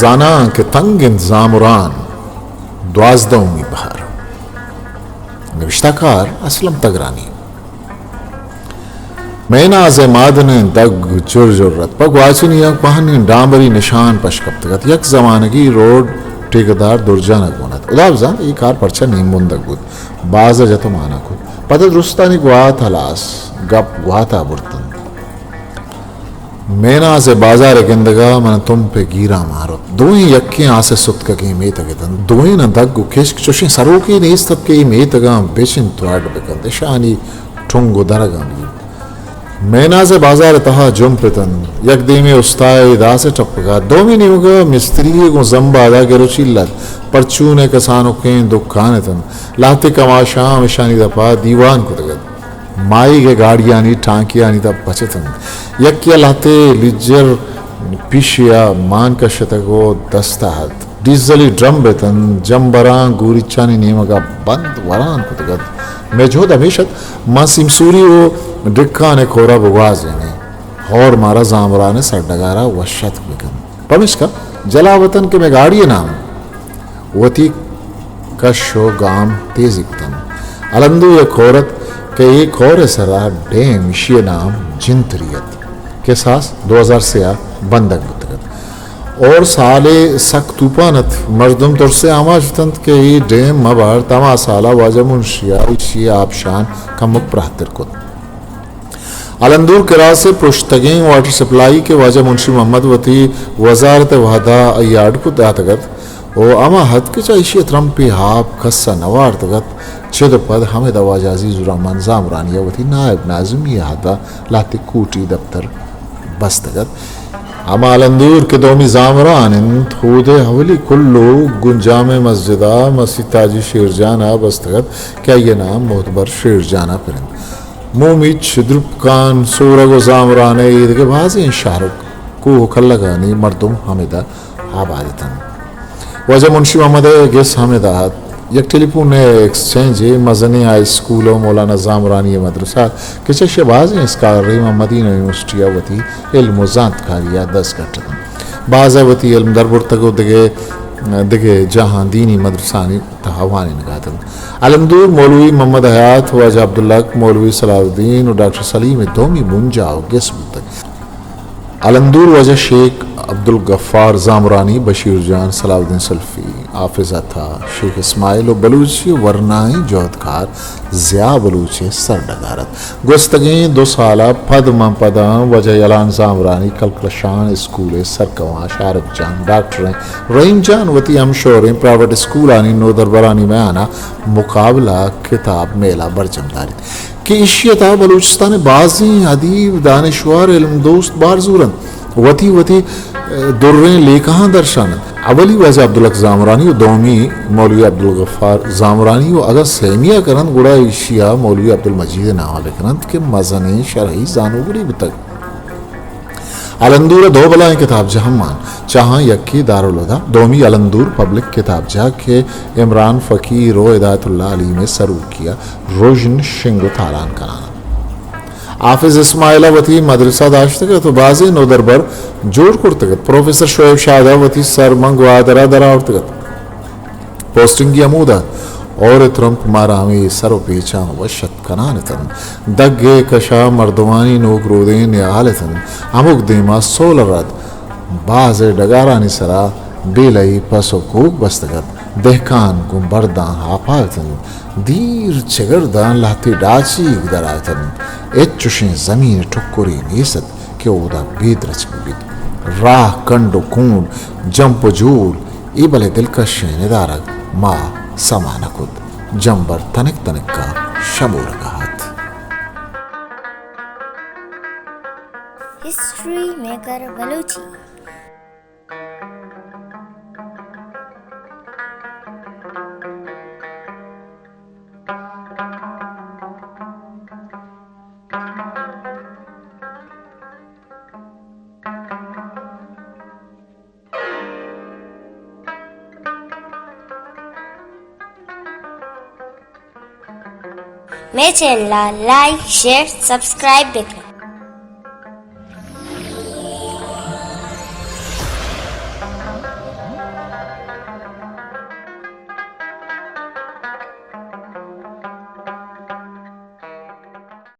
زانان که تنگ زامران دوازدهمی بهار. نوشتهکار اسلم تگرانی. میں ناز مادن دگ جر جرت پا گواچنی یک پہنین ڈامبری نشان پشکپتگت یک زمانگی روڈ ٹھیکدار درجانک بوند ادابزا ای کار پرچا نیم بندگ بود باز جتو مانا کود پتہ درستانی گوات حلاس گپ گواتا برتن میں ناز بازار گندگا من تم پہ گیرا مارو دوئیں یکی آسے ستکا کی میتگتن دوئیں دگو کشک چوشیں سروکی نیستت کی میتگا بیچن توارد بکن دشانی ٹھنگو درگا میں ناز بازار تہا جم پتن یک دیمی استائی دا سے ٹپکا دومی نیوگا مستری کو زمبا دا گرو چیلت پرچونے کسانو کین دکانتن لاتے کما شام شانی دا پا دیوان کو دگت مائی کے گاڑیانی ٹانکیانی دا بچتن یکیا لاتے لجر پیشیا مان کا شتگو دستہت ڈیزلی ڈرم بیتن جمبران گوری چانی نیمگا بند وران کو دگت میں جو دمیشت ماں سمسوری و ڈکانے کھورا بگوازے نے اور مارا زامرانے سڑگارا وشت بکن پمش کا جلا وطن کے میں گاڑی نام وتی کشو گام تیزی کتن علندو یہ کھورت کہ یہ کھورے سرا ڈیم شی نام جنتریت کے ساس 2000 سیا بندک بتگت اور سالے سک توپانت مردم تر سے آماجتند کہ یہ ڈیم مبار تما سالہ واجہ منشیہ اشی آبشان کمک پرہتر کت علندور کرا سے پرشتگیں واٹر سپلائی کے واجہ منشی محمد وتی وزارت وحدہ ایاڈ کو داتگت او اما حد کے چاہیشی ترمپی ہاپ خصہ نوار تگت چھد پد حمد واجہ عزیز الرحمن زامرانیہ وتی نائب ناظمی حدہ لاتی کوٹی دفتر بستگت اما علندور کے دومی زامران خود حولی کلو گنجام مسجدہ مسجد تاجی شیرجانہ بستگت کیا یہ نام معتبر شیرجانہ پرند مومیچ درپکان سورگ و زامرانے عید کے بازی شارک کو کھلگانی مردم حمیدہ آبادتن وجہ منشی محمد گیس حمیدہ یک ٹیلی فون ایکسچینج مزنی آئی سکول و مولانا زامرانی مدرسہ کچھ شبازی اسکالری مدینہ یونیورسٹی وتی علم و زانتکاریہ دس کرتن بعض وتی علم در برتگو دگے جہاں دینی مدرسانی تحوانی نگاتن علندور مولوی محمد حیات واجہ عبداللہ مولوی صلاح الدین اور ڈاکٹر سلیم دومی منجاو گس بودتگ علندور وجہ شیخ عبدالغفار زامرانی بشیر جان صلاح الدین سلفی حافظہ تھا شیخ اسماعیل و بلوچی ورنائی جوہدکار زیا بلوچی سردگارت گوستگیں 2 سالہ پد من پداں وجہ یلان زامرانی کلکلشان اسکول سرکوان شارف جان ڈاکٹر رحیم جان وتی ہمشوریں پرائیویٹ اسکول آنی نو دربرانی میں آنا مقابلہ کتاب میلہ برجم داری کہ اشیتا بلوچستان بازی ادیب دانشوار علم دوست بارزورن وتی دریں لیکہاں درشان اولی وجہ عبدالحق زامرانی و دومی مولوی عبدالغفار زامرانی و اگر سیمیہ کرند گڑا ایشیا مولوی عبدالمجید ناوالے کرند کہ مزنی شرعی زانو گری بتگ علندور 2 بلائیں کتاب جہاں مان چاہاں یکی دارالہدا دومی علندور پبلک کتاب جہاں کے عمران فقیر و ہدایت اللہ علی میں سرور کیا روشن شنگ و تالان کرانا حافظ اسماعیلہ وتی مدرسہ داشتگت و بازی نو دربر جوڑ کرتگت پروفیسر شعیب شاہدہ وتی سر منگوا درا ارتگت پوسٹنگی عمودہ اور ترمپ مارامی سر و پیچاں وشت کنانتن دگے کشا مردوانی نوک رودین یعالتن امک دیما سول رد باز ڈگارانی سرا بیلئی پس و کوک بستگت دہکان گمبردان ہاپایتن دیر چگردان لاتی ڈاچی درائتن ایچوشیں زمین ٹھکوری نیست کہ اودا بید رچک بید راہ کنڈ و کونڈ جمپ و جول ای بلے دلکش ندارک ما سمانہ کد جمبر تنک کا شبو رگاہت ہسٹری میکر بلوچی میں چینل لائک شیئر سبسکرائب